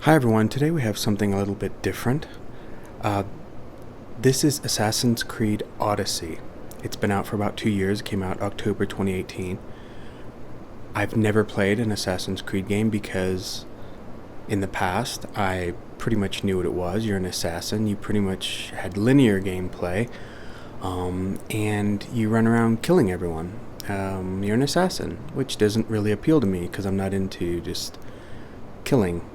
Hi everyone, today we have something a little bit different. This is Assassin's Creed Odyssey. It's been out for about 2 years, it came out October 2018. I've never played an Assassin's Creed game because in the past I pretty much knew what it was. You're an assassin, you pretty much had linear gameplay, and you run around killing everyone. You're an assassin, which doesn't really appeal to me because I'm not into just killing.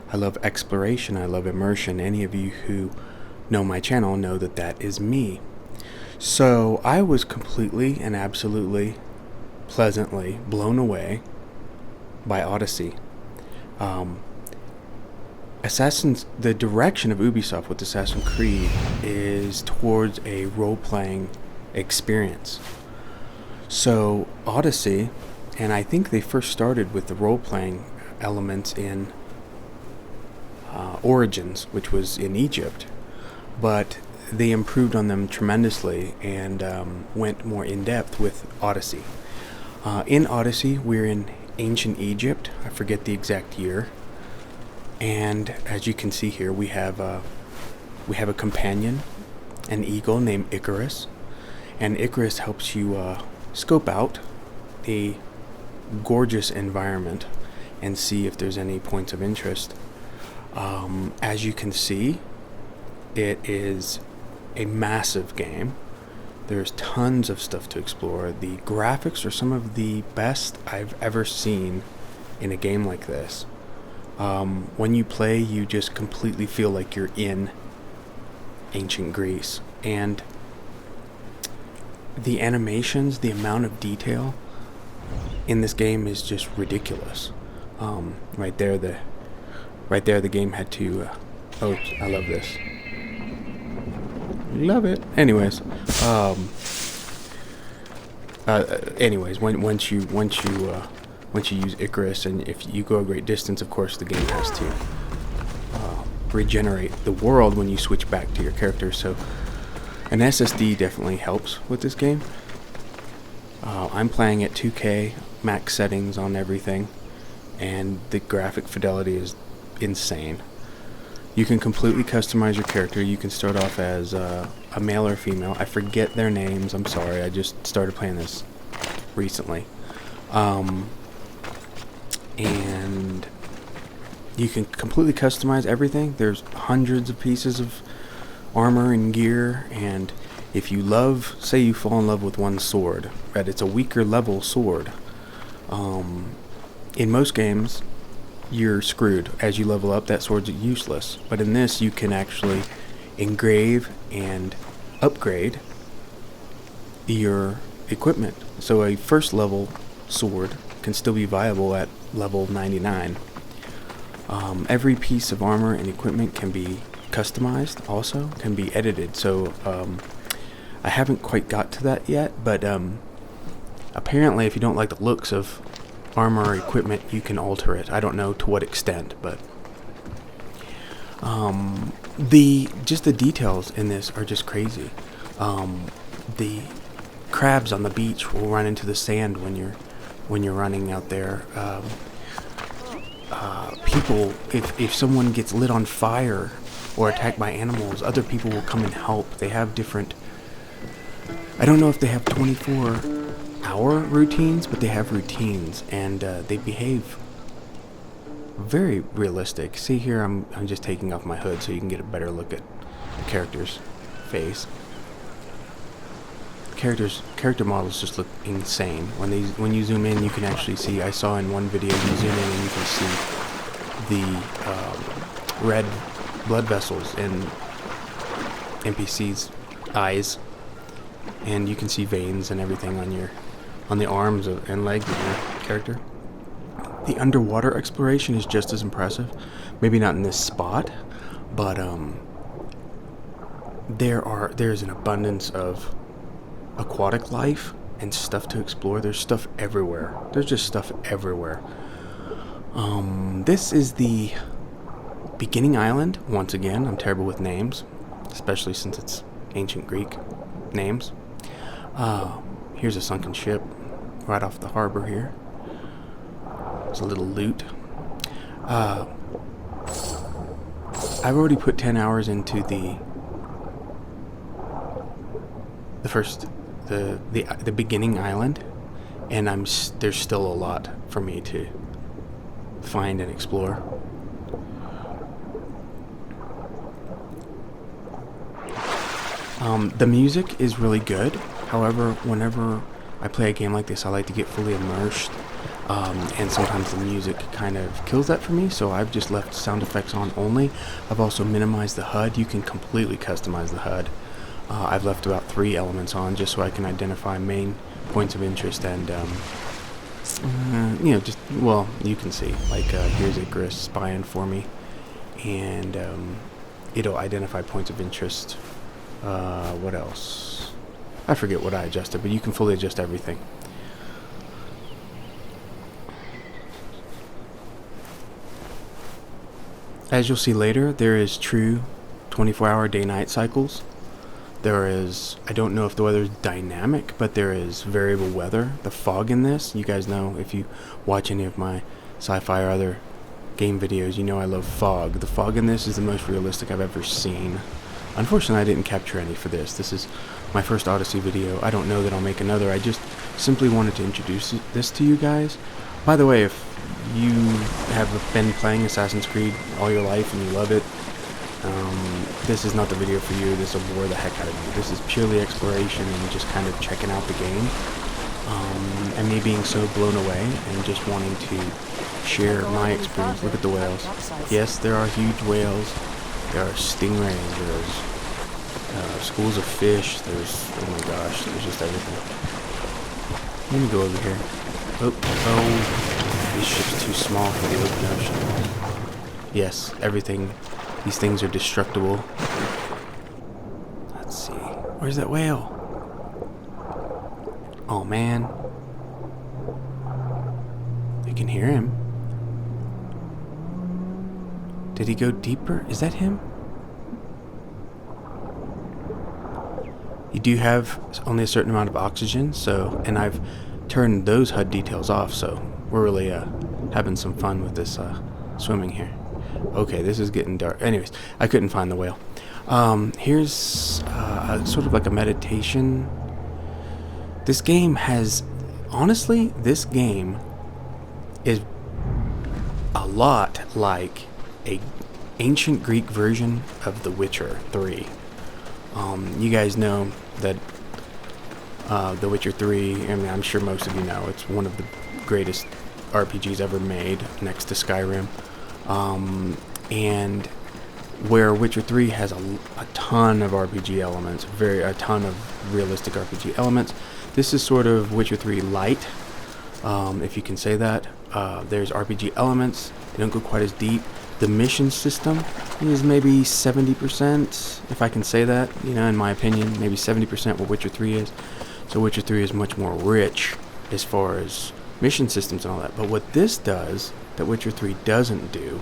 I love exploration, I love immersion. Any of you who know my channel know that that is me. So I was completely and absolutely pleasantly blown away by Odyssey. The direction of Ubisoft with Assassin's Creed is towards a role-playing experience. So Odyssey, and I think they first started with the role-playing elements in Origins, which was in Egypt, but they improved on them tremendously and went more in depth with Odyssey. In Odyssey, we're in ancient Egypt. I forget the exact year, and as you can see here, we have a companion, an eagle named Icarus, and Icarus helps you scope out a gorgeous environment and see if there's any points of interest. As you can see, it is a massive game. There's tons of stuff to explore. The graphics are some of the best I've ever seen in a game like this. When you play, you just completely feel like you're in ancient Greece. And the animations, the amount of detail in this game is just ridiculous. Right there, the game had to. Oh, I love this. Love it. Anyways, once you use Icarus, and if you go a great distance, of course, the game has to regenerate the world when you switch back to your character. So, an SSD definitely helps with this game. I'm playing at 2K max settings on everything, and the graphic fidelity is insane. You can completely customize your character. You can start off as a male or female. I forget their names. I'm sorry. I just started playing this recently. And you can completely customize everything. There's hundreds of pieces of armor and gear, and if you say you fall in love with one sword, but it's a weaker level sword, in most games you're screwed. As you level up, that sword's useless, but in this you can actually engrave and upgrade your equipment, so a first level sword can still be viable at level 99. Every piece of armor and equipment can be customized, also can be edited. So I haven't quite got to that yet, but apparently if you don't like the looks of armor or equipment, you can alter it. I don't know to what extent, but the details in this are just crazy. The crabs on the beach will run into the sand when you're running out there. People, if someone gets lit on fire or attacked by animals, other people will come and help. They have different, I don't know if they have 24-hour routines, but they have routines, and they behave very realistic. See here, I'm just taking off my hood so you can get a better look at the character's face. Character models just look insane. When you zoom in, you can actually see. I saw in one video, you zoom in and you can see the red blood vessels in NPC's eyes, and you can see veins and everything on the arms and legs of your character. The underwater exploration is just as impressive. Maybe not in this spot, but there's an abundance of aquatic life and stuff to explore. There's stuff everywhere. There's just stuff everywhere. This is the beginning island. Once again, I'm terrible with names, especially since it's ancient Greek names. Here's a sunken ship right off the harbor here. There's a little loot. I've already put 10 hours into the beginning island, and there's still a lot for me to find and explore. The music is really good. However, whenever I play a game like this, I like to get fully immersed, and sometimes the music kind of kills that for me, so I've just left sound effects on only. I've also minimized the HUD. You can completely customize the HUD. I've left about 3 elements on just so I can identify main points of interest and, you can see, like, here's Icarus spying for me, and it'll identify points of interest. What else? I forget what I adjusted, but you can fully adjust everything. As you'll see later, there is true 24-hour day-night cycles. There is, I don't know if the weather is dynamic, but there is variable weather. The fog in this, you guys know, if you watch any of my sci-fi or other game videos, you know I love fog. The fog in this is the most realistic I've ever seen. Unfortunately, I didn't capture any for this. This is my first Odyssey video. I don't know that I'll make another. I just simply wanted to introduce this to you guys. By the way, if you have been playing Assassin's Creed all your life and you love it, this is not the video for you. This will bore the heck out of you. This is purely exploration and just kind of checking out the game. And me being so blown away and just wanting to share my experience. Look at the whales. Yes, there are huge whales. There are stingrays. There's schools of fish. There's, oh my gosh, there's just everything. Let me go over here. Oh, this ship's too small for the open ocean. Yes, everything. These things are destructible. Let's see. Where's that whale? Oh man. I can hear him. Did he go deeper? Is that him? You do have only a certain amount of oxygen, so, and I've turned those HUD details off, so we're really having some fun with this swimming here. Okay, this is getting dark. Anyways, I couldn't find the whale. Here's sort of like a meditation. This game has, honestly, this game is a lot like a ancient Greek version of The Witcher 3. You guys know that The Witcher 3, I mean, I'm sure most of you know, it's one of the greatest RPGs ever made, next to Skyrim. And where Witcher 3 has a ton of RPG elements, a ton of realistic RPG elements, this is sort of Witcher 3 light, if you can say that. There's RPG elements, they don't go quite as deep. The mission system is maybe 70%, if I can say that, you know, in my opinion, maybe 70% what Witcher 3 is. So Witcher 3 is much more rich as far as mission systems and all that. But what this does, that Witcher 3 doesn't do,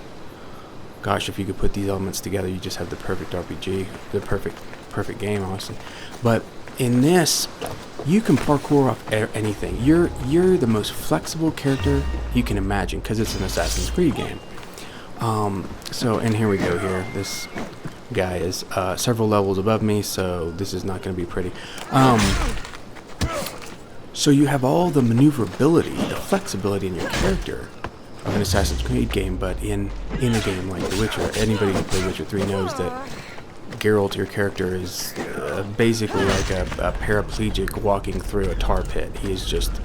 gosh, if you could put these elements together, you just have the perfect RPG, the perfect game, honestly. But in this, you can parkour off anything. You're the most flexible character you can imagine, because it's an Assassin's Creed game. And here we go here. This guy is several levels above me, so this is not going to be pretty. So you have all the maneuverability, the flexibility in your character of an Assassin's Creed game, but in a game like The Witcher, anybody who played Witcher 3 knows that Geralt, your character, is basically like a paraplegic walking through a tar pit. He is just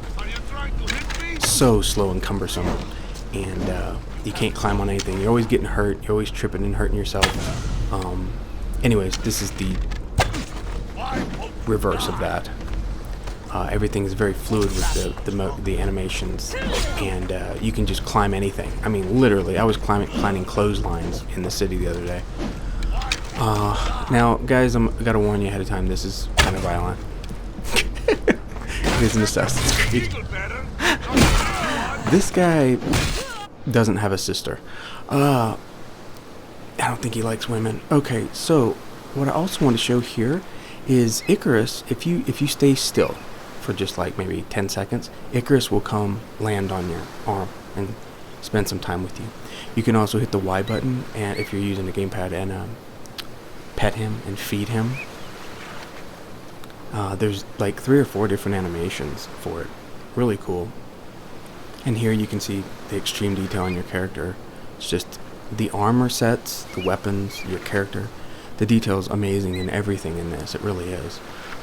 so slow and cumbersome, and you can't climb on anything. You're always getting hurt. You're always tripping and hurting yourself. Anyways, this is the reverse of that. Everything is very fluid with the animations, and you can just climb anything. I mean, literally, I was climbing clotheslines in the city the other day. Now, guys, I gotta warn you ahead of time, this is kind of violent. It is an Assassin's Creed. This guy doesn't have a sister. I don't think he likes women. Okay, so what I also want to show here is Icarus. If you stay still for just like maybe 10 seconds, Icarus will come land on your arm, and spend some time with you. You can also hit the Y button, and if you're using the gamepad, and pet him and feed him. There's like 3 or 4 different animations for it. Really cool. And here you can see the extreme detail in your character. It's just the armor sets, the weapons, your character. The detail is amazing in everything in this. It really is.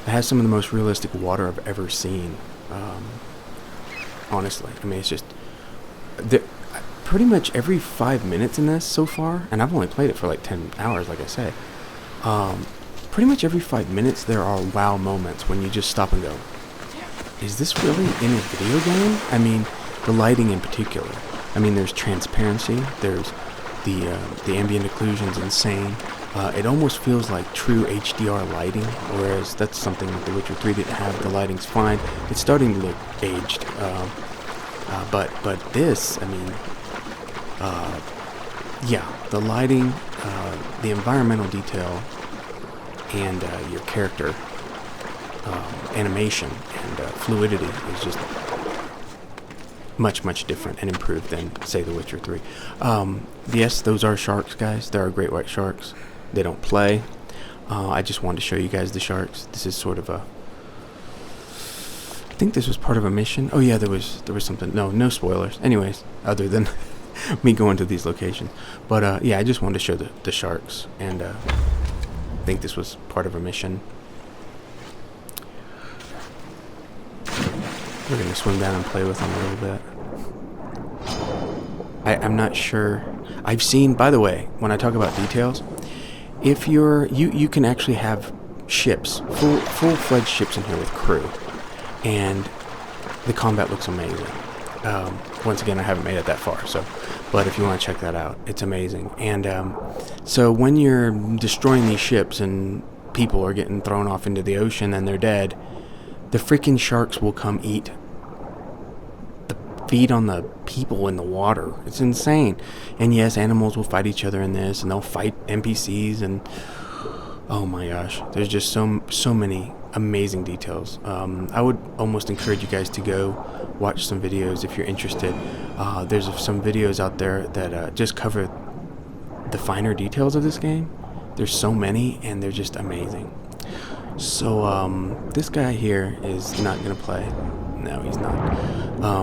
It has some of the most realistic water I've ever seen. Honestly, I mean, it's just pretty much every 5 minutes in this so far, and I've only played it for like 10 hours, like I say. Pretty much every 5 minutes there are wow moments when you just stop and go, is this really in a video game? I mean, the lighting in particular. I mean, there's transparency, there's the ambient occlusion's insane. It almost feels like true HDR lighting, whereas that's something that The Witcher 3 didn't have. The lighting's fine. It's starting to look aged. But this, I mean, yeah, the lighting, the environmental detail, and your character animation and fluidity is just much different and improved than, say, The Witcher 3. Yes, those are sharks, guys. There are great white sharks. They don't play. I just wanted to show you guys the sharks. This is sort of a... I think this was part of a mission. Oh yeah, there was something. No spoilers. Anyways, other than me going to these locations. But yeah, I just wanted to show the sharks, and I think this was part of a mission. We're gonna swim down and play with them a little bit. I'm not sure. I've seen, by the way, when I talk about details, if you can actually have ships, full-fledged ships in here with crew, and the combat looks amazing. Once again, I haven't made it that far, but if you want to check that out, it's amazing. And so when you're destroying these ships and people are getting thrown off into the ocean and they're dead, the freaking sharks will come feed on the people in the water. It's insane. And yes, animals will fight each other in this, and they'll fight NPCs, and oh my gosh, there's just so many amazing details. I would almost encourage you guys to go watch some videos if you're interested. There's some videos out there that just cover the finer details of this game. There's so many, and they're just amazing. So this guy here is not gonna play. No, he's not.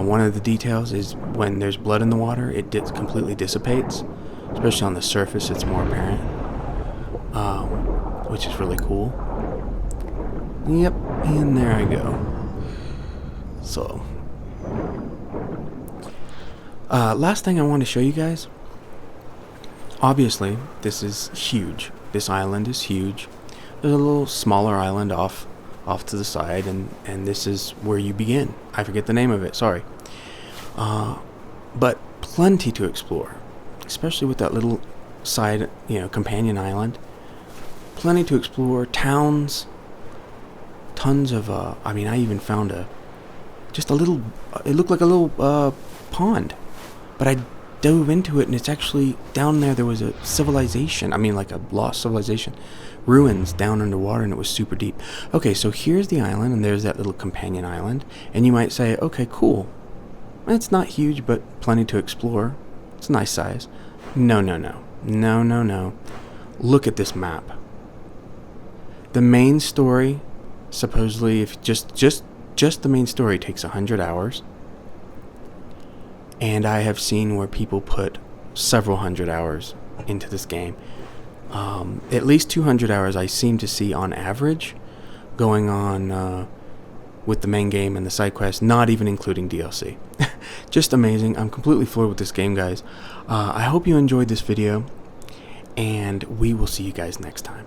One of the details is when there's blood in the water, it completely dissipates. Especially on the surface, it's more apparent, which is really cool. Yep, and there I go. So, last thing I want to show you guys. Obviously, this is huge. This island is huge. There's a little smaller island off to the side, and this is where you begin. I forget the name of it, sorry. But plenty to explore, especially with that little side, companion island. Plenty to explore, towns, tons of, I even found it looked like a little pond, but I dove into it, and it's actually, down there was a civilization, like a lost civilization, ruins down underwater, and it was super deep. Okay, so here's the island, and there's that little companion island, and you might say, okay, cool. It's not huge, but plenty to explore. It's a nice size. No. Look at this map. The main story, supposedly, if just the main story takes 100 hours. And I have seen where people put several hundred hours into this game. At least 200 hours I seem to see on average going on with the main game and the side quests, not even including DLC. Just amazing. I'm completely floored with this game, guys. I hope you enjoyed this video, and we will see you guys next time.